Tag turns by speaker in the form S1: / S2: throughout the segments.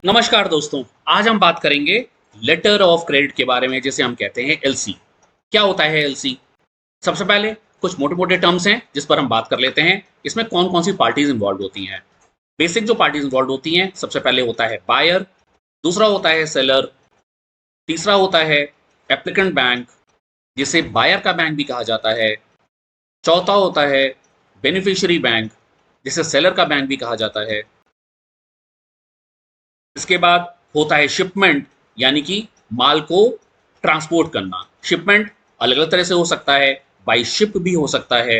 S1: नमस्कार दोस्तों। आज हम बात करेंगे लेटर ऑफ क्रेडिट के बारे में, जिसे हम कहते हैं एलसी। क्या होता है एलसी? सबसे पहले कुछ मोटे मोटे टर्म्स हैं जिस पर हम बात कर लेते हैं। इसमें कौन कौन सी पार्टीज इंवॉल्व होती हैं। बेसिक जो पार्टीज इंवॉल्व होती हैं, सबसे पहले होता है बायर, दूसरा होता है सेलर, तीसरा होता है एप्लीकेंट बैंक, जिसे बायर का बैंक भी कहा जाता है, चौथा होता है बेनिफिशियरी बैंक, जिसे सेलर का बैंक भी कहा जाता है। इसके बाद होता है शिपमेंट, यानी कि माल को ट्रांसपोर्ट करना। शिपमेंट अलग अलग तरह से हो सकता है, बाई शिप भी हो सकता है,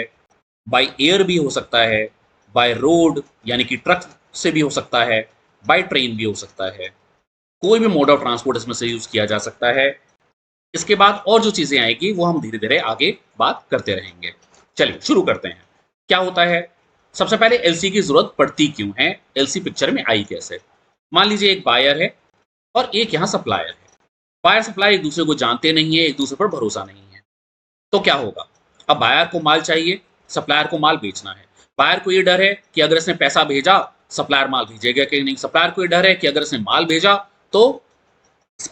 S1: बाई एयर भी हो सकता है, बाय रोड यानी कि ट्रक से भी हो सकता है, बाय ट्रेन भी हो सकता है। कोई भी मोड ऑफ ट्रांसपोर्ट इसमें से यूज किया जा सकता है। इसके बाद और जो चीजें आएगी वो हम धीरे धीरे आगे बात करते रहेंगे। चलिए शुरू करते हैं। क्या होता है? सबसे पहले एलसी की जरूरत पड़ती क्यों है, एलसी पिक्चर में आई कैसे। मान लीजिए एक बायर है और एक यहाँ सप्लायर है। बायर सप्लायर एक दूसरे को जानते नहीं है, एक दूसरे पर भरोसा नहीं है। तो क्या होगा? अब बायर को माल चाहिए, सप्लायर को माल बेचना है। बायर को ये डर है कि अगर इसने पैसा भेजा, सप्लायर माल भेजेगा कि नहीं। सप्लायर को ये डर है कि अगर इसने माल भेजा तो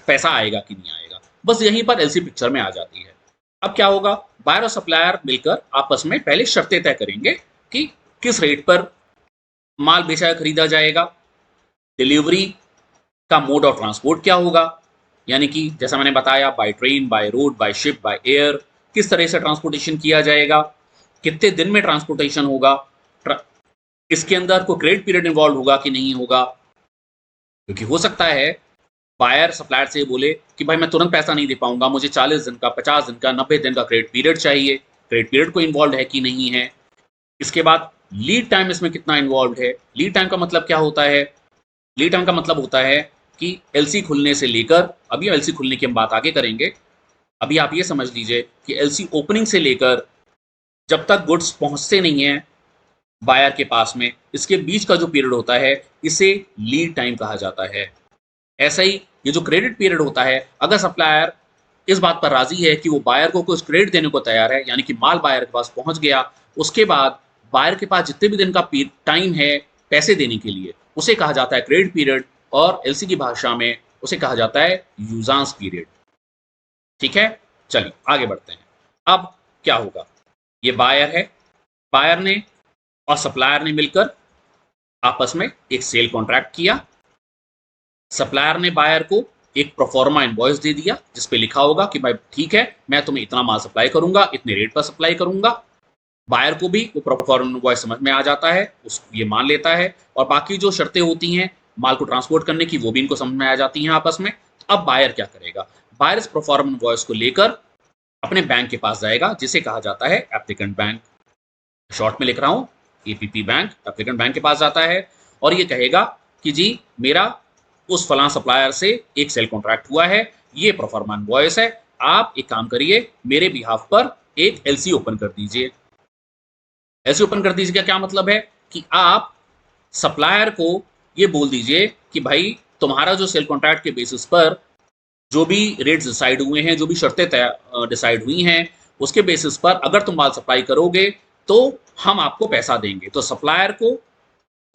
S1: पैसा आएगा कि नहीं आएगा। बस यहीं पर एलसी पिक्चर में आ जाती है। अब क्या होगा? बायर और सप्लायर मिलकर आपस में पहले शर्तें तय करेंगे कि किस रेट पर माल बेचा या खरीदा जाएगा। डिलीवरी का मोड ऑफ ट्रांसपोर्ट क्या होगा, यानी कि जैसा मैंने बताया, by train, by road, by ship, by air, किस तरह से ट्रांसपोर्टेशन किया जाएगा, कितने दिन में ट्रांसपोर्टेशन होगा, इसके अंदर कोई क्रेडिट पीरियड इन्वॉल्व होगा कि नहीं होगा। क्योंकि हो सकता है बायर सप्लायर से बोले कि भाई मैं तुरंत पैसा नहीं दे पाऊंगा, मुझे 40 दिन का, 50 दिन का, 90 दिन का क्रेडिट पीरियड चाहिए। क्रेडिट पीरियड को इन्वॉल्व है कि नहीं है। इसके बाद लीड टाइम इसमें कितना इन्वॉल्व है। लीड टाइम का मतलब क्या होता है? लीड टाइम का मतलब होता है कि एलसी खुलने से लेकर, अभी एलसी खुलने की हम बात आगे करेंगे, अभी आप ये समझ लीजिए कि एलसी ओपनिंग से लेकर जब तक गुड्स पहुंचते नहीं है बायर के पास में, इसके बीच का जो पीरियड होता है इसे लीड टाइम कहा जाता है। ऐसा ही ये जो क्रेडिट पीरियड होता है, अगर सप्लायर इस बात पर राजी है कि वो बायर को कुछ क्रेडिट देने को तैयार है, यानी कि माल बायर के पास पहुंच गया, उसके बाद बायर के पास जितने भी दिन का टाइम है पैसे देने के लिए, उसे कहा जाता है क्रेडिट पीरियड। और एलसी की भाषा में उसे कहा जाता है यूजांस पीरियड। ठीक है, चलिए आगे बढ़ते हैं। अब क्या होगा? ये बायर है, बायर ने और सप्लायर ने मिलकर आपस में एक सेल कॉन्ट्रैक्ट किया। सप्लायर ने बायर को एक प्रोफॉर्मा इनवॉइस दे दिया जिस पे लिखा होगा कि भाई ठीक है, मैं तुम्हें इतना माल सप्लाई करूंगा, इतने रेट पर सप्लाई करूंगा। बायर को भी वो प्रोफॉर्मा इनवॉइस समझ में आ जाता है, उस ये मान लेता है। और बाकी जो शर्तें होती हैं माल को ट्रांसपोर्ट करने की, वो भी इनको समझ में आ जाती हैं आपस में। अब बायर क्या करेगा? बायर इस प्रोफॉर्मा इनवॉइस को लेकर अपने बैंक के पास जाएगा, जिसे कहा जाता है एप्लीकेंट बैंक। शॉर्ट में लिख रहा हूँ, एपीपी बैंक, एप्लीकेंट बैंक के पास जाता है और ये कहेगा कि जी मेरा उस फलां सप्लायर से एक सेल कॉन्ट्रैक्ट हुआ है, ये प्रोफॉर्मा इनवॉइस है, आप एक काम करिए, मेरे बिहाफ पर एक एलसी ओपन कर दीजिए। एलसी ओपन कर दीजिए का क्या मतलब है कि आप सप्लायर को ये बोल दीजिए कि भाई तुम्हारा जो सेल कॉन्ट्रैक्ट के बेसिस पर जो भी रेट्स डिसाइड हुए हैं, जो भी शर्तें डिसाइड हुई हैं, उसके बेसिस पर अगर तुम माल सप्लाई करोगे तो हम आपको पैसा देंगे। तो सप्लायर को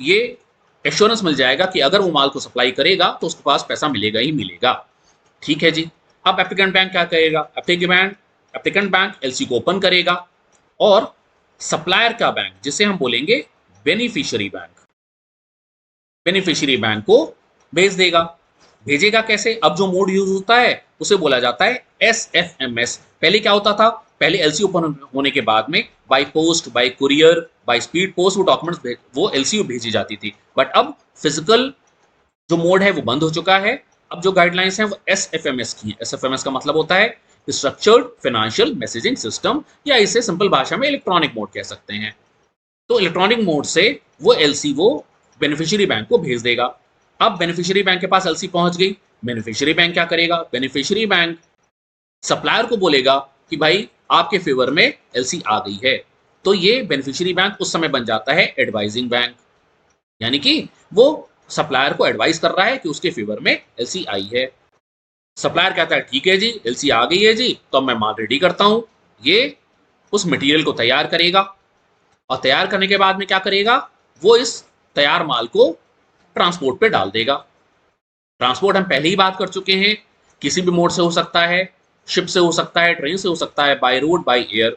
S1: ये एश्योरेंस मिल जाएगा कि अगर वो माल को सप्लाई करेगा तो उसके पास पैसा मिलेगा ही मिलेगा। ठीक है जी। अब एप्लीकेंट बैंक क्या करेगा? एप्लीकेंट बैंक एलसी को ओपन करेगा और सप्लायर का बैंक, जिसे हम बोलेंगे बेनिफिशियरी बैंक, बेनिफिशियरी बैंक को भेज देगा। भेजेगा कैसे? अब जो मोड यूज होता है उसे बोला जाता है एसएफएमएस। पहले क्या होता था? पहले एलसी ओपन होने के बाद में by post, bye courier, by speed post वो डॉक्यूमेंट्स वो एलसी भेजी जाती थी। बट अब फिजिकल जो मोड है वो बंद हो चुका है। अब जो गाइडलाइंस हैं वो एसएफएमएस की है। एसएफएमएस का मतलब होता है स्ट्रक्चर्ड फाइनेंशियल मैसेजिंग सिस्टम, या इसे सिंपल भाषा में इलेक्ट्रॉनिक मोड कह सकते हैं। तो इलेक्ट्रॉनिक मोड से वो एलसी वो बेनिफिशियरी बैंक को भेज देगा। अब बेनिफिशियरी बैंक के पास एलसी पहुंच गई। बेनिफिशियरी बैंक क्या करेगा? बेनिफिशियरी बैंक सप्लायर को बोलेगा कि भाई आपके फेवर में एलसी आ गई है। तो ये बेनिफिशियरी बैंक उस समय बन जाता है एडवाइजिंग बैंक, यानी कि वो सप्लायर को एडवाइस कर रहा है कि उसके फेवर में एलसी आई है। सप्लायर कहता है ठीक है जी, एलसी आ गई है जी, तो अब मैं माल रेडी करता हूं। ये उस मटेरियल को तैयार करेगा और तैयार करने के बाद में क्या करेगा? वो इस तैयार माल को ट्रांसपोर्ट पे डाल देगा। ट्रांसपोर्ट हम पहले ही बात कर चुके हैं, किसी भी मोड से हो सकता है, शिप से हो सकता है, ट्रेन से हो सकता है, बाय रोड, बाय एयर,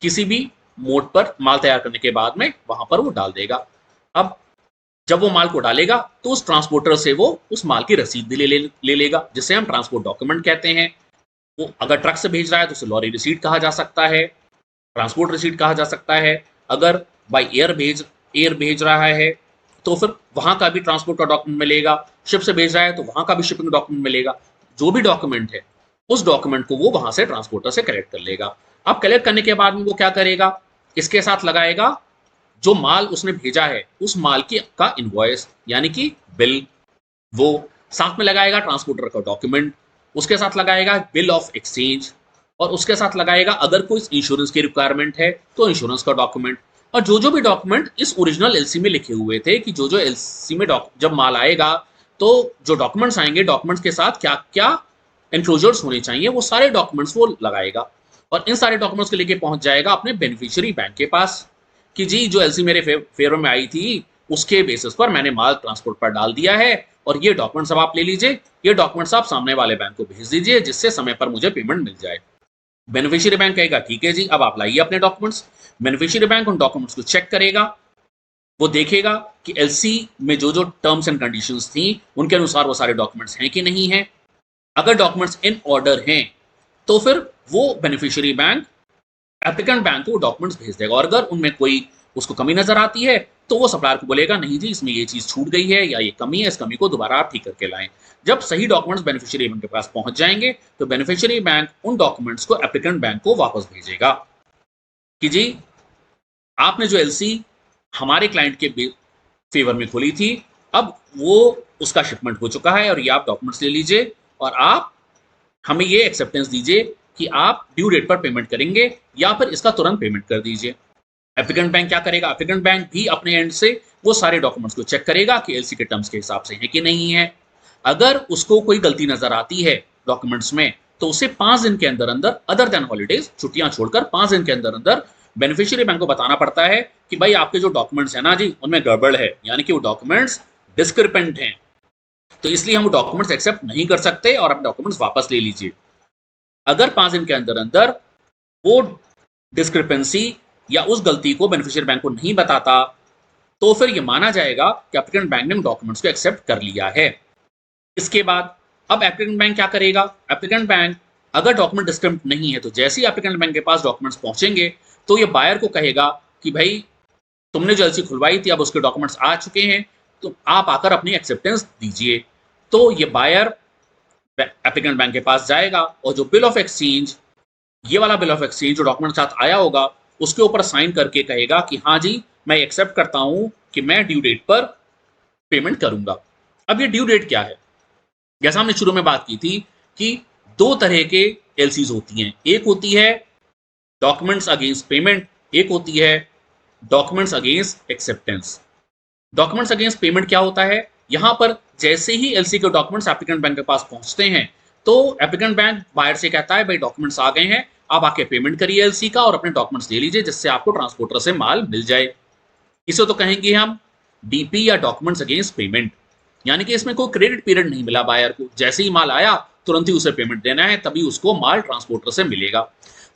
S1: किसी भी मोड पर माल तैयार करने के बाद में वहां पर वो डाल देगा। अब जब वो माल को डालेगा तो उस ट्रांसपोर्टर से वो उस माल की रसीद भी ले लेगा, जिसे हम ट्रांसपोर्ट डॉक्यूमेंट कहते हैं। वो अगर ट्रक से भेज रहा है तो उसे लॉरी रिसीट कहा जा सकता है, ट्रांसपोर्ट रिसीट कहा जा सकता है। अगर बाई एयर भेज रहा है तो फिर वहां का भी ट्रांसपोर्ट का डॉक्यूमेंट मिलेगा, शिप से भेज रहा है तो वहां का भी शिपिंग डॉक्यूमेंट मिलेगा। जो भी डॉक्यूमेंट है उस डॉक्यूमेंट को वो वहां से ट्रांसपोर्टर से कलेक्ट कर लेगा। अब कलेक्ट करने के बाद में वो क्या करेगा, इसके साथ लगाएगा जो माल उसने भेजा है उस माल की का इनवॉइस यानी कि बिल, वो साथ में लगाएगा ट्रांसपोर्टर का डॉक्यूमेंट, उसके साथ लगाएगा बिल ऑफ एक्सचेंज, और उसके साथ लगाएगा अगर कोई इंश्योरेंस की रिक्वायरमेंट है तो इंश्योरेंस का डॉक्यूमेंट। और जो भी डॉक्यूमेंट इस ओरिजिनल एलसी में लिखे हुए थे कि जो एलसी में जब माल आएगा तो जो डॉक्यूमेंट्स आएंगे, डॉक्यूमेंट्स के साथ क्या क्या एनक्लोजर्स होने चाहिए, वो सारे डॉक्यूमेंट्स वो लगाएगा। और इन सारे डॉक्यूमेंट्स को लेके पहुंच जाएगा अपने बेनिफिशियरी बैंक के पास कि जी जो एलसी मेरे फेवर में आई थी उसके बेसिस पर मैंने माल ट्रांसपोर्ट पर डाल दिया है, और ये डॉक्यूमेंट्स अब आप ले लीजिए, ये डॉक्यूमेंट्स आप सामने वाले बैंक को भेज दीजिए जिससे समय पर मुझे पेमेंट मिल जाए। बेनिफिशियरी बैंक कहेगा ठीक है जी, अब आप लाइए अपने डॉक्यूमेंट्स। बेनिफिशियरी बैंक उन डॉक्यूमेंट्स को चेक करेगा, वो देखेगा कि एलसी में जो जो टर्म्स एंड कंडीशंस थी उनके अनुसार वो सारे डॉक्यूमेंट्स हैं कि नहीं हैं। अगर डॉक्यूमेंट्स इन ऑर्डर हैं तो फिर वो बेनिफिशियरी बैंक एप्लीकेंट बैंक को डॉक्यूमेंट्स भेज देगा, और अगर उनमें कोई उसको कमी नजर आती है तो वो सप्लायर को बोलेगा नहीं जी इसमें ये चीज छूट गई है या ये कमी है, इस कमी को दोबारा आप ठीक करके लाएं। जब सही डॉक्यूमेंट्स बेनिफिशियरी बैंक के पास पहुंच जाएंगे तो बेनिफिशियरी बैंक उन डॉक्यूमेंट्स को एप्लीकेंट बैंक को वापस भेजेगा कि जी आपने जो एलसी हमारे क्लाइंट के फेवर में खोली थी, अब वो उसका शिपमेंट हो चुका है और ये आप डॉक्यूमेंट्स ले लीजिए, और आप हमें ये एक्सेप्टेंस दीजिए कि आप ड्यू डेट पर पेमेंट करेंगे या फिर इसका तुरंत पेमेंट कर दीजिए। एप्लीकेंट बैंक क्या करेगा, एप्लीकेंट बैंक भी अपने एंड से वो सारे डॉक्यूमेंट्स को चेक करेगा कि एलसी के टर्म्स के हिसाब से है कि नहीं है। अगर उसको कोई गलती नजर आती है डॉक्यूमेंट्स में तो उसे 5 दिन के अंदर अंदर, अदर देन हॉलीडेज, छुट्टियां छोड़कर 5 दिन के अंदर अंदर बेनिफिशियरी बैंक को बताना पड़ता है कि भाई आपके जो डॉक्यूमेंट्स है ना जी उनमें गड़बड़ है, यानी कि वो डॉक्यूमेंट्स डिस्क्रिपेंट हैं, तो इसलिए हम वो डॉक्यूमेंट्स एक्सेप्ट नहीं कर सकते और आप डॉक्यूमेंट्स वापस ले लीजिए। अगर 5 दिन के अंदर अंदर वो डिस्क्रिपेंसी या उस गलती को बेनिफिशियरी बैंक को नहीं बताता तो फिर ये माना जाएगा कि एप्लीकेंट बैंक ने डॉक्यूमेंट्स को एक्सेप्ट कर लिया है। इसके बाद अब एप्लीकेंट बैंक क्या करेगा, एप्लीकेंट बैंक अगर डॉक्यूमेंट डिस्क्रिप्ट नहीं है तो जैसे ही एप्लीकेंट बैंक के पास डॉक्यूमेंट्स पहुंचेंगे तो ये बायर को कहेगा कि भाई तुमने जो एलसी खुलवाई थी अब उसके डॉक्यूमेंट्स आ चुके हैं तो आप आकर अपनी एक्सेप्टेंस दीजिए। तो ये बायर एप्लीकेंट बैंक के पास जाएगा और जो बिल ऑफ एक्सचेंज, ये वाला बिल ऑफ एक्सचेंज जो डॉक्यूमेंट साथ आया होगा उसके ऊपर साइन करके कहेगा कि हाँ जी मैं एक्सेप्ट करता हूं कि मैं ड्यू डेट पर पेमेंट करूंगा। अब ये ड्यू डेट क्या है, जैसा हमने शुरू में बात की थी कि 2 तरह के एलसीज होती हैं, एक होती है डॉक्यूमेंट्स अगेंस्ट पेमेंट, एक होती है documents against acceptance. Documents against payment क्या होता है, यहां पर जैसे ही एलसी के डॉक्यूमेंट्स एप्लीकेंट बैंक के पास पहुंचते हैं तो एप्लीकेंट बैंक बायर से कहता है भाई डॉक्यूमेंट्स आ गए हैं, आप आके पेमेंट करिए एलसी का और अपने डॉक्यूमेंट्स ले लीजिए जिससे आपको ट्रांसपोर्टर से माल मिल जाए। इसे तो कहेंगे हम डीपी या डॉक्यूमेंट्स अगेंस्ट पेमेंट, यानी कि इसमें कोई क्रेडिट पीरियड नहीं मिला बायर को, जैसे ही माल आया तुरंत ही उसे पेमेंट देना है तभी उसको माल ट्रांसपोर्टर से मिलेगा।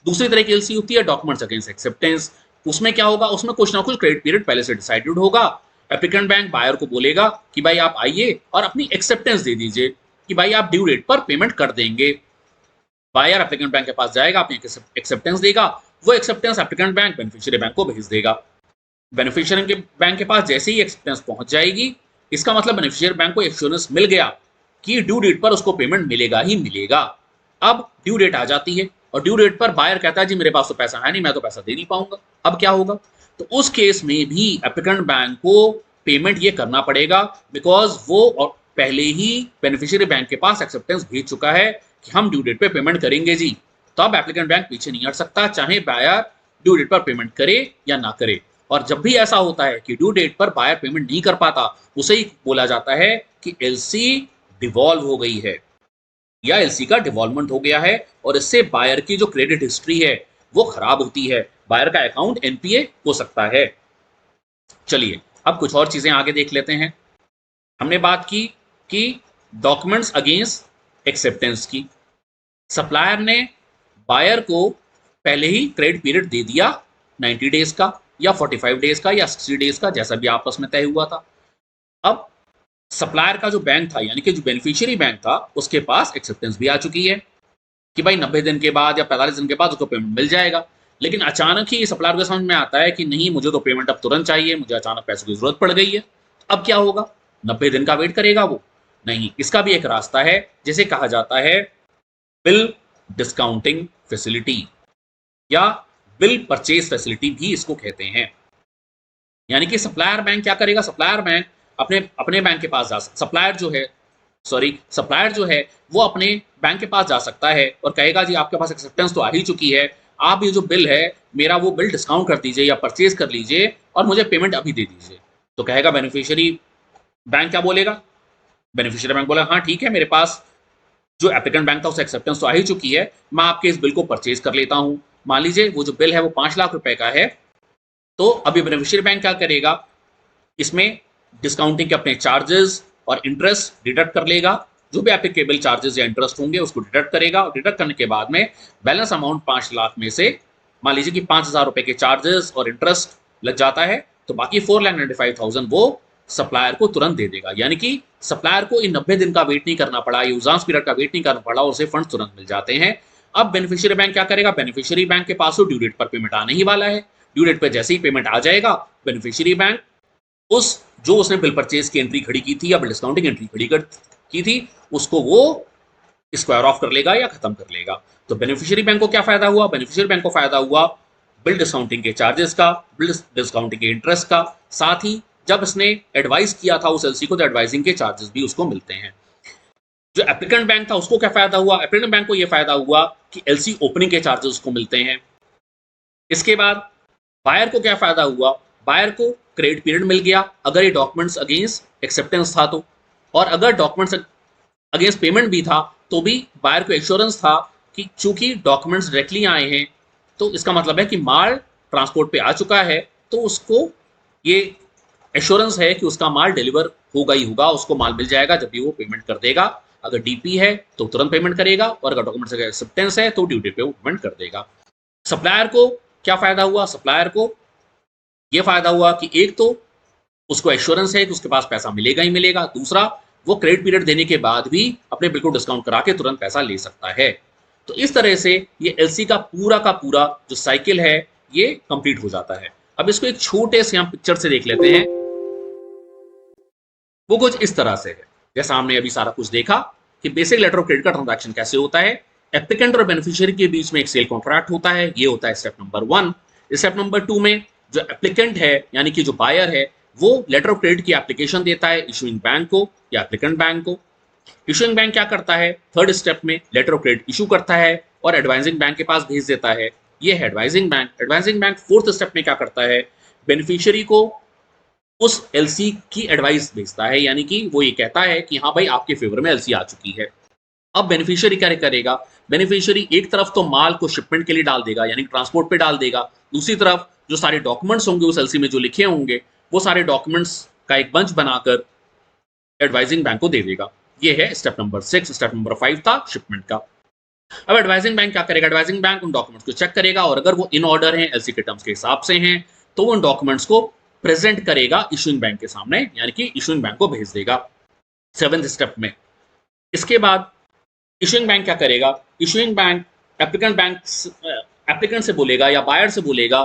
S1: दूसरी तरह की एलसी होती है डॉक्यूमेंट्स अगेंस्ट एक्सेप्टेंस, उसमें क्या होगा, उसमें कुछ ना कुछ क्रेडिट पीरियड पहले से डिसाइडेड होगा। एप्लीकेंट बैंक बायर को बोलेगा कि भाई आप आइए और अपनी एक्सेप्टेंस दे दीजिए कि भाई आप ड्यू डेट पर पेमेंट कर देंगे। बायर एप्लीकेंट बैंक के पास जाएगा, अपनी एक्सेप्टेंस देगा, वो acceptance applicant bank beneficiary bank को भेज देगा। बेनिफिशियरी के बैंक के पास जैसे ही एक्सेप्टेंस पहुंच जाएगी इसका मतलब बेनिफिशियरी बैंक को एश्योरेंस मिल गया कि ड्यू डेट पर उसको पेमेंट मिलेगा ही मिलेगा। अब ड्यू डेट आ जाती है और ड्यू डेट पर बायर कहता है जी मेरे पास तो पैसा है नहीं, मैं तो पैसा दे नहीं पाऊंगा। अब क्या होगा, तो उस केस में भी एप्लीकेंट बैंक को पेमेंट ये करना पड़ेगा बिकॉज वो पहले ही बेनिफिशियरी बैंक के पास एक्सेप्टेंस भेज चुका है कि हम ड्यू डेट पे पेमेंट करेंगे जी। तो अब एप्लीकेंट बैंक पीछे नहीं हट सकता, चाहे बायर ड्यू डेट पर पेमेंट करे या ना करे। और जब भी ऐसा होता है कि ड्यू डेट पर बायर पेमेंट नहीं कर पाता उसे ही बोला जाता है कि एलसी डिवॉल्व हो गई है या एलसी का डिवॉल्वमेंट हो गया है, और इससे बायर की जो क्रेडिट हिस्ट्री है वो खराब होती है, बायर का अकाउंट एनपीए हो सकता है। चलिए अब कुछ और चीजें आगे देख लेते हैं। हमने बात की कि डॉक्यूमेंट्स अगेंस्ट एक्सेप्टेंस की। सप्लायर ने बायर को पहले ही क्रेडिट पीरियड दे दिया 90 डेज का या 45 डेज का या 60 डेज का, जैसा भी आपस में तय हुआ था। अब सप्लायर का जो बैंक था यानी कि जो बेनिफिशियरी बैंक था उसके पास एक्सेप्टेंस भी आ चुकी है कि भाई 90 दिन के बाद या 45 दिन के बाद उसको पेमेंट मिल जाएगा। लेकिन अचानक ही सप्लायर को समझ में आता है कि नहीं, मुझे तो पेमेंट अब तुरंत चाहिए, मुझे अचानक पैसों की जरूरत पड़ गई है। अब क्या होगा? 90 दिन का वेट करेगा वो? नहीं, इसका भी एक रास्ता है जिसे कहा जाता है बिल डिस्काउंटिंग फैसिलिटी या बिल परचेज फैसिलिटी भी इसको कहते हैं। यानी कि सप्लायर बैंक क्या करेगा? सप्लायर बैंक अपने अपने बैंक के पास सप्लायर जो है वो अपने बैंक के पास जा सकता है और कहेगा जी आपके पास एक्सेप्टेंस तो आ ही चुकी है, आप ये जो बिल है मेरा वो बिल डिस्काउंट कर दीजिए या परचेज कर लीजिए और मुझे पेमेंट अभी दे दीजिए। तो कहेगा बेनिफिशियरी बैंक, क्या बोलेगा? बेनिफिशियरी बैंक बोला हाँ ठीक है, मेरे पास जो एप्लीकेंट बैंक था उससे एक्सेप्टेंस तो आ ही चुकी है, मैं आपके इस बिल को परचेज कर लेता हूँ। मान लीजिए वो जो बिल है वो 5 लाख रुपए का है, तो अभी बेनिफिशियरी बैंक क्या करेगा? इसमें डिस्काउंटिंग के अपने चार्जेस और इंटरेस्ट डिडक्ट कर लेगा, जो भी एप्लीकेबल चार्जेस या इंटरेस्ट होंगे उसको डिडक्ट करेगा और डिडक्ट करने के बाद में बैलेंस अमाउंट 5 लाख में से मान लीजिए कि 5,000 रुपए के चार्जेस और इंटरेस्ट लग जाता है, तो बाकी 4,95,000 वो सप्लायर को तुरंत दे देगा। यानी कि सप्लायर को इन 90 दिन का वेट नहीं करना पड़ा, यूजांस पीरियड का वेट नहीं करना पड़ा, उसे फंड तुरंत मिल जाते हैं। अब बेनिफिशियरी बैंक क्या करेगा? बेनिफिशियरी बैंक के पास तो ड्यू डेट पर पेमेंट आने ही वाला है। ड्यू डेट पर जैसे ही पेमेंट आ जाएगा, बेनिफिशियरी बैंक उस जो उसने बिल परचेज की एंट्री खड़ी की थी या बिल डिस्काउंटिंग एंट्री खड़ी की थी उसको वो स्क्वायर ऑफ कर लेगा या खत्म कर लेगा। तो बेनिफिशियरी बैंक को क्या फायदा हुआ? बेनिफिशियरी बैंक को फायदा हुआ बिल डिस्काउंटिंग के चार्जेस का, बिल डिस्काउंटिंग के इंटरेस्ट का, साथ ही जब इसने एडवाइस किया था उस एलसी को तो एडवाइजिंग के चार्जेस भी उसको मिलते हैं। जो एप्लीकेंट बैंक था उसको क्या फायदा हुआ? एप्लीकेंट बैंक को यह फायदा हुआ कि एलसी ओपनिंग के चार्जेस उसको मिलते हैं। इसके बाद बायर को क्या फायदा हुआ? बायर को क्रेडिट पीरियड मिल गया अगर ये डॉक्यूमेंट्स अगेंस्ट एक्सेप्टेंस था तो, और अगर डॉक्यूमेंट्स अगेंस्ट पेमेंट भी था तो भी बायर को एश्योरेंस था कि चूंकि डॉक्यूमेंट्स डायरेक्टली आए हैं तो इसका मतलब है कि माल ट्रांसपोर्ट पे आ चुका है, तो उसको ये एश्योरेंस है कि उसका माल डिलीवर होगा ही होगा, उसको माल मिल जाएगा जब भी वो पेमेंट कर देगा। अगर डीपी है तो तुरंत पेमेंट करेगा और अगर डॉक्यूमेंट्स का एक्सेप्टेंस है तो ड्यू डेट पे वो पेमेंट कर देगा। सप्लायर को क्या फायदा हुआ? सप्लायर को ये फायदा हुआ कि एक तो उसको एश्योरेंस है कि उसके पास पैसा मिलेगा ही मिलेगा, दूसरा वो क्रेडिट पीरियड देने के बाद भी अपने बिल को डिस्काउंट करा के तुरंत पैसा ले सकता है। तो इस तरह से ये एलसी का पूरा जो साइकिल है ये कंप्लीट हो जाता है। अब इसको एक छोटे से हम पिक्चर से देख लेते हैं। वो कुछ इस तरह से है, जैसा हमने अभी सारा कुछ देखा कि बेसिक लेटर ऑफ क्रेडिट का ट्रांजैक्शन कैसे होता है। एप्लीकेंट और बेनिफिशियरी के बीच में एक सेल कॉन्ट्रैक्ट होता है, ये होता है स्टेप नंबर 1। स्टेप नंबर 2 में जो एप्लीकेंट है यानी कि जो बायर है वो लेटर ऑफ क्रेडिट की एप्लीकेशन देता है इशूइंग बैंक को या एप्लीकेंट बैंक को। इशूइंग बैंक क्या करता है? थर्ड स्टेप में लेटर ऑफ क्रेडिट इशू करता है और एडवाइजिंग बैंक के पास भेज देता है, ये है advising bank. Advising bank fourth step में क्या करता है? बेनिफिशियरी को उस एलसी की एडवाइस भेजता है, यानी कि वो ये कहता है कि हाँ भाई आपके फेवर में एलसी आ चुकी है। अब बेनिफिशियरी क्या करेगा? बेनिफिशियरी एक तरफ तो माल को शिपमेंट के लिए डाल देगा यानी ट्रांसपोर्ट पे डाल देगा, दूसरी तरफ जो सारे डॉक्यूमेंट्स होंगे उस एलसी में जो लिखे होंगे वो सारे डॉक्यूमेंट्स का एक बंच बनाकर एडवाइजिंग बैंक को दे देगा। ये है स्टेप नंबर 6। स्टेप नंबर 5 था शिपमेंट का। अब एडवाइजिंग बैंक क्या करेगा? एडवाइजिंग बैंक उन डॉक्यूमेंट्स को चेक करेगा और अगर वो इन ऑर्डर हैं, एलसी के टर्म्स के हिसाब से हैं, तो उन डॉक्यूमेंट्स को प्रेजेंट करेगा इशूइंग बैंक के सामने, यानी कि इशूइंग बैंक को भेज देगा 7th स्टेप में। इसके बाद इशूइंग बैंक क्या करेगा? इशूइंग बैंक एप्लीकेंट से बोलेगा या बायर से बोलेगा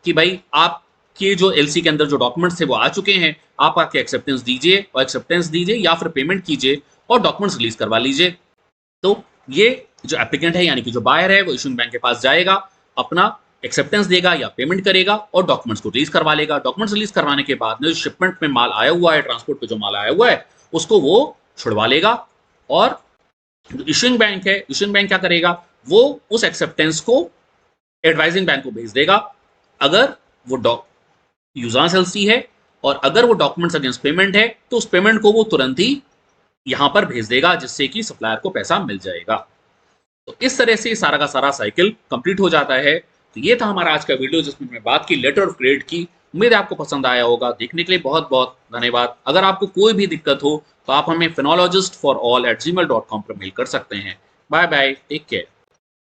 S1: कि भाई आपके जो एलसी के अंदर जो डॉक्यूमेंट्स थे वो आ चुके हैं, आप आके एक्सेप्टेंस दीजिए या फिर पेमेंट कीजिए और डॉक्यूमेंट्स रिलीज करवा लीजिए। तो ये जो एप्लीकेंट है यानी कि जो बायर है वो इशूइंग बैंक के पास जाएगा, अपना एक्सेप्टेंस देगा या पेमेंट करेगा और डॉक्यूमेंट्स को रिलीज करवा लेगा। डॉक्यूमेंट्स रिलीज करवाने के बाद जो शिपमेंट में माल आया हुआ है, ट्रांसपोर्ट पे जो माल आया हुआ है उसको वो छुड़वा लेगा और जो इशूइंग बैंक है, इशूइंग बैंक क्या करेगा? वो उस एक्सेप्टेंस को एडवाइजिंग बैंक को भेज देगा अगर वो यूजांस एलसी है, और अगर वो डॉक्यूमेंट्स अगेंस्ट पेमेंट है तो उस पेमेंट को वो तुरंत ही यहां पर भेज देगा जिससे कि सप्लायर को पैसा मिल जाएगा। तो इस तरह से सारा का सारा साइकिल कंप्लीट हो जाता है। तो ये था हमारा आज का वीडियो जिसमें मैं बात की लेटर ऑफ क्रेडिट की। उम्मीद है आपको पसंद आया होगा। देखने के लिए बहुत बहुत धन्यवाद। अगर आपको कोई भी दिक्कत हो तो आप हमें phenologist for all@gmail.com पर मेल कर सकते हैं। Bye bye, take care.